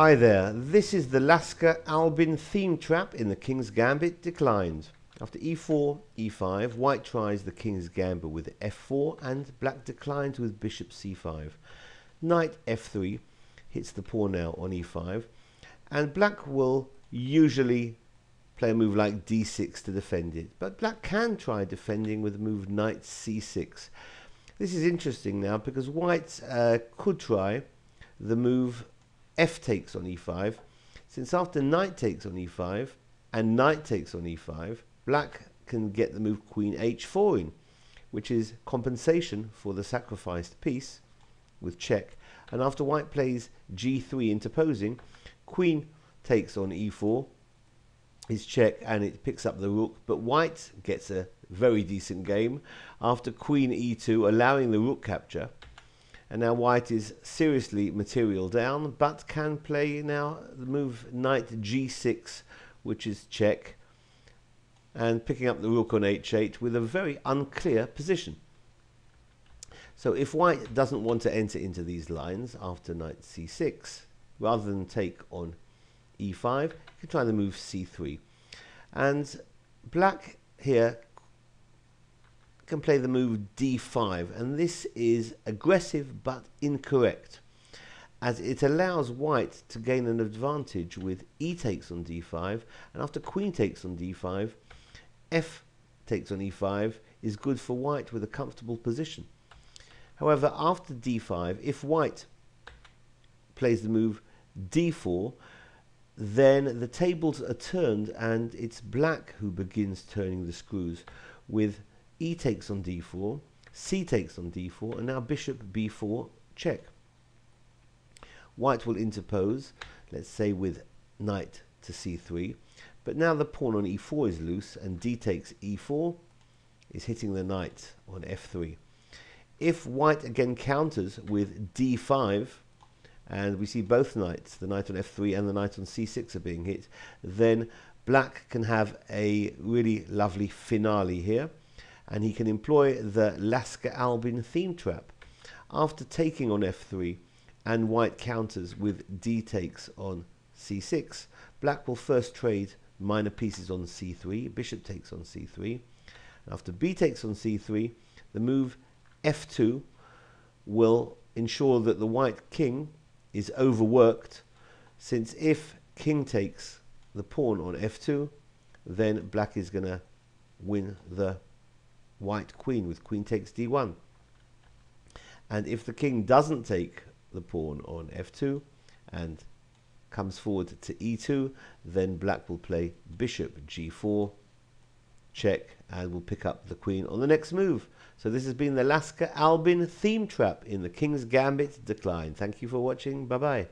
Hi there, this is the Lasker Albin theme trap in the King's Gambit declined. After e4, e5, white tries the King's Gambit with f4 and black declines with bishop c5. Knight f3 hits the pawn now on e5, and black will usually play a move like d6 to defend it, but black can try defending with the move knight c6. This is interesting now because white could try the move f takes on e5, since after knight takes on e5 and knight takes on e5, black can get the move queen h4 in, which is compensation for the sacrificed piece with check. And after white plays g3 interposing, queen takes on e4 is check, and it picks up the rook, but white gets a very decent game after queen e2 allowing the rook capture. And now white is seriously material down, but can play now the move knight g6, which is check, and picking up the rook on h8 with a very unclear position. So if white doesn't want to enter into these lines after knight c6, rather than take on e5, you can try the move c3. And black here can play the move d5, and this is aggressive but incorrect, as it allows white to gain an advantage with e takes on d5, and after queen takes on d5, f takes on e5 is good for white with a comfortable position. However, after d5, if white plays the move d4, then the tables are turned and it's black who begins turning the screws with e takes on d4, c takes on d4, and now bishop b4 check. White will interpose, let's say with knight to c3, but now the pawn on e4 is loose, and d takes e4 is hitting the knight on f3. If white again counters with d5, and we see both knights, the knight on f3 and the knight on c6 are being hit, then black can have a really lovely finale here, and he can employ the Lasker Albin theme trap. After taking on f3 and white counters with d takes on c6, black will first trade minor pieces on c3, bishop takes on c3. After b takes on c3, the move f2 will ensure that the white king is overworked, since if king takes the pawn on f2, then black is going to win the white queen with queen takes d1. And if the king doesn't take the pawn on f2 and comes forward to e2, then black will play bishop g4 check and will pick up the queen on the next move. So this has been the Lasker Albin theme trap in the King's Gambit decline. Thank you for watching. Bye bye.